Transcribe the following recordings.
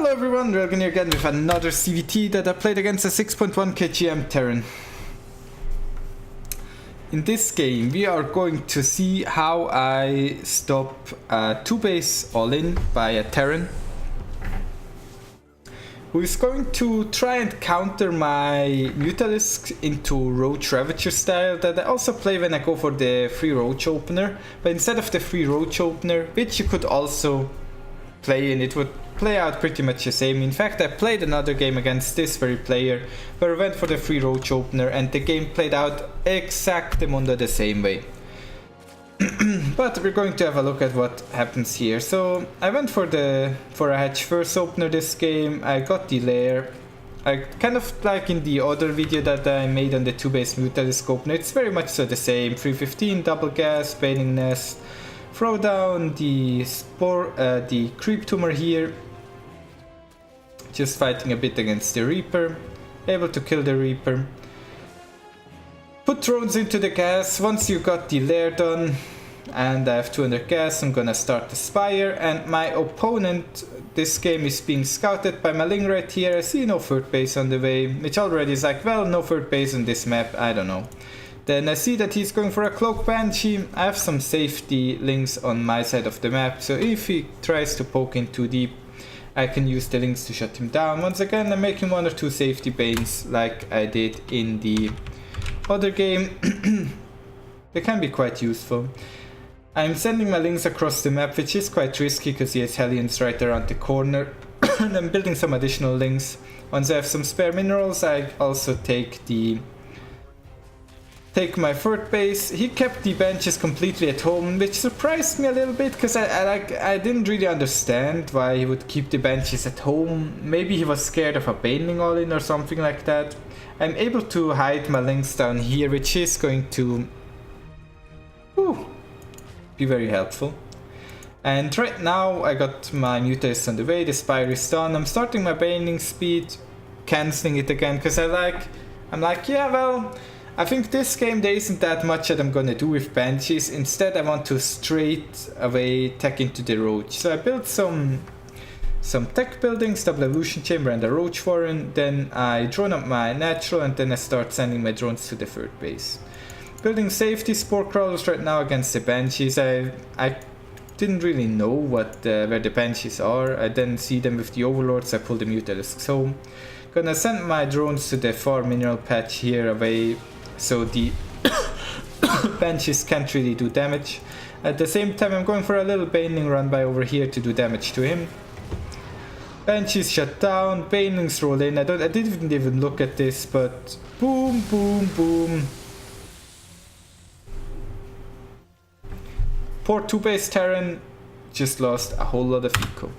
Hello everyone, Railgan here again with another ZvT that I played against a 6.1 kgm Terran. In this game we are going to see how I stop a 2-base Allin by a Terran who is going to try and counter my Mutalisk into Roach Ravager style that I also play when I go for the free Roach opener, but instead of the free Roach opener, which you could also play and it would play out pretty much the same. In fact, I played another game against this very player where I went for the free Roach opener and the game played out exactly the same way. But we're going to have a look at what happens here. So I went for a hatch first opener this game. I got the lair. I kind of like in the other video that I made on the 2-base Mutalisk opener. It's very much so the same. 315, double gas, Baning Nest. Throw down the the creep tumor here. Just fighting a bit against the Reaper. Able to kill the Reaper. Put drones into the gas. Once you got the lair done and I have 200 gas, I'm gonna start the Spire. And my opponent, this game is being scouted by my Ling right here. I see no third base on the way, which already is like, well, no third base on this map, I don't know. Then I see that he's going for a Cloak Banshee. I have some safety links on my side of the map, so if he tries to poke in too deep, I can use the links to shut him down. Once again, I'm making 1 or 2 safety banes like I did in the other game. They can be quite useful. I'm sending my links across the map, which is quite risky because he has Hellions right around the corner. And I'm building some additional links. Once I have some spare minerals, I also take my third base. He kept the benches completely at home, which surprised me a little bit because I didn't really understand why he would keep the benches at home. Maybe he was scared of a Baneling Allin or something like that. I'm able to hide my links down here, which is going to be very helpful. And right now I got my Mutalisk on the way, the Spire is done. I'm starting my Baneling speed, cancelling it again because I'm like, yeah, well, I think this game there isn't that much that I'm gonna do with Banshees. Instead I want to straight away tech into the Roach. So I built some tech buildings, double evolution chamber and a Roach Warren. Then I drone up my natural and then I start sending my drones to the third base. Building safety spore crawlers right now against the Banshees. I didn't really know where the Banshees are. I didn't see them with the Overlords. I pulled the Mutalisk. So gonna send my drones to the far mineral patch here away so the Banshees can't really do damage. At the same time I'm going for a little Baneling run by over here to do damage to him. Banshees shut down, Banelings roll in. I didn't even look at this, but boom, boom, boom. Poor 2-base Terran just lost a whole lot of eco.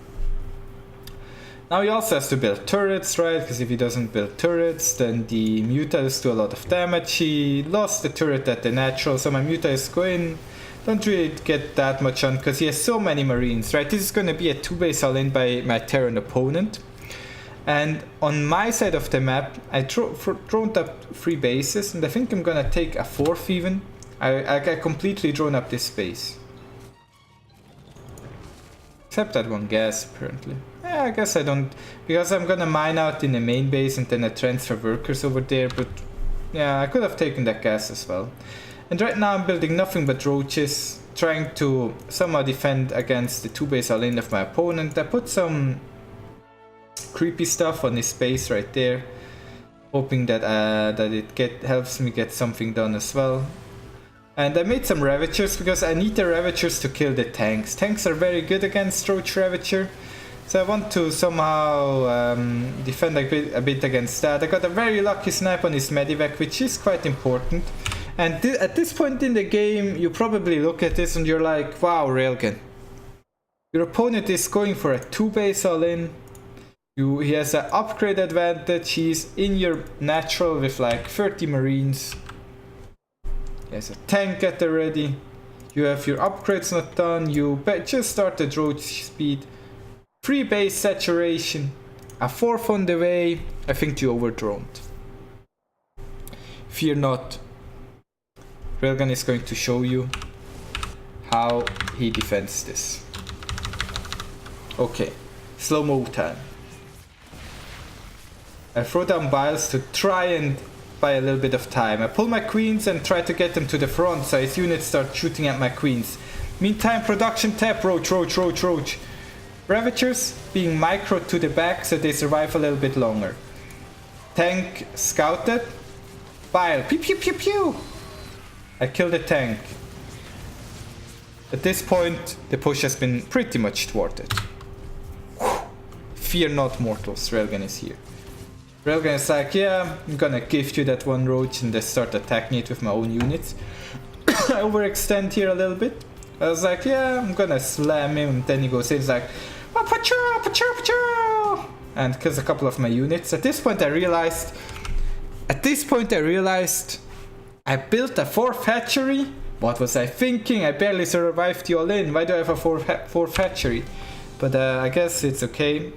Now he also has to build turrets, right? Because if he doesn't build turrets, then the Mutalisk do a lot of damage. He lost the turret at the natural, so my Mutalisk go in. Don't really get that much on because he has so many Marines, right? This is going to be a 2-base all-in by my Terran opponent. And on my side of the map, I droned up 3 bases, and I think I'm going to take a 4th even. I completely drone up this base. Except that one gas, apparently. Yeah, I guess I don't, because I'm gonna mine out in the main base and then I transfer workers over there, but yeah, I could have taken that gas as well. And right now I'm building nothing but roaches, trying to somehow defend against the 2-base all-in of my opponent. I put some creepy stuff on his base right there, hoping that it helps me get something done as well. And I made some Ravagers because I need the Ravagers to kill the tanks. Tanks are very good against Roach Ravager. So I want to somehow defend a bit against that. I got a very lucky snipe on his Medivac, which is quite important. And at this point in the game, you probably look at this and you're like, wow, Railgan. Your opponent is going for a 2-base all-in. He has an upgrade advantage. He's in your natural with like 30 Marines. He has a tank at the ready. You have your upgrades not done. You just started Roach speed. 3 base saturation. A 4th on the way. I think you overdroned. Fear not. Railgan is going to show you how he defends this. Okay, slow-mo time. I throw down biles to try and buy a little bit of time. I pull my queens and try to get them to the front so his units start shooting at my queens. Meantime, production tab, roach. Ravagers being microed to the back so they survive a little bit longer. Tank scouted. Bile, pew pew pew pew. I kill the tank. At this point, the push has been pretty much thwarted. Whew. Fear not, mortals, Railgan is here. Railgan is like, yeah, I'm gonna gift you that one roach and just start attacking it with my own units. I overextend here a little bit. I was like, yeah, I'm gonna slam him, and then he goes in, he's like, oh, patrol, and kills a couple of my units. At this point I realized I built a 4th hatchery. What was I thinking? I barely survived the Allin. Why do I have a 4th hatchery? But I guess it's okay.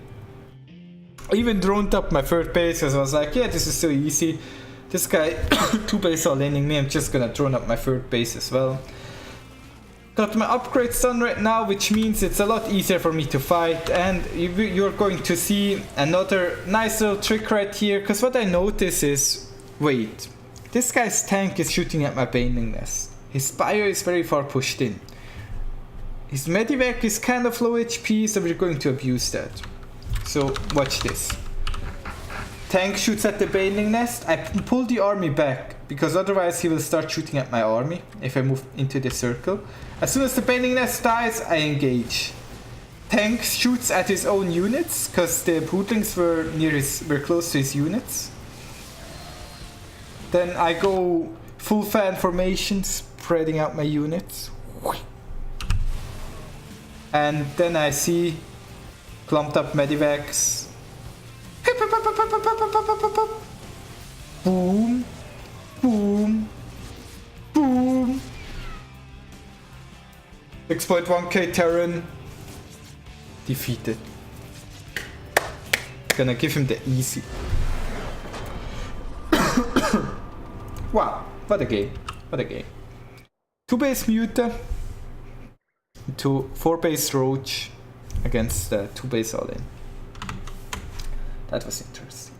I even droned up my 3rd base because I was like, yeah, this is so easy. This guy 2 base Allining me, I'm just gonna drone up my 3rd base as well. Got my upgrades done right now, which means it's a lot easier for me to fight, and you're going to see another nice little trick right here, because what I notice is, wait, this guy's tank is shooting at my baneling nest. His bio is very far pushed in. His medivac is kind of low HP, so we're going to abuse that. So watch this. Tank shoots at the baneling nest. I pull the army back because otherwise he will start shooting at my army if I move into the circle. As soon as the baneling nest dies, I engage. Tank shoots at his own units because the broodlings were close to his units. Then I go full fan formation, spreading out my units. And then I see clumped up medivacs. Boom, boom, boom. 6.1k Terran defeated. Gonna give him the easy. Wow, what a game. What a game. 2 base Muta to 4 base Roach against 2 base Allin. That was interesting.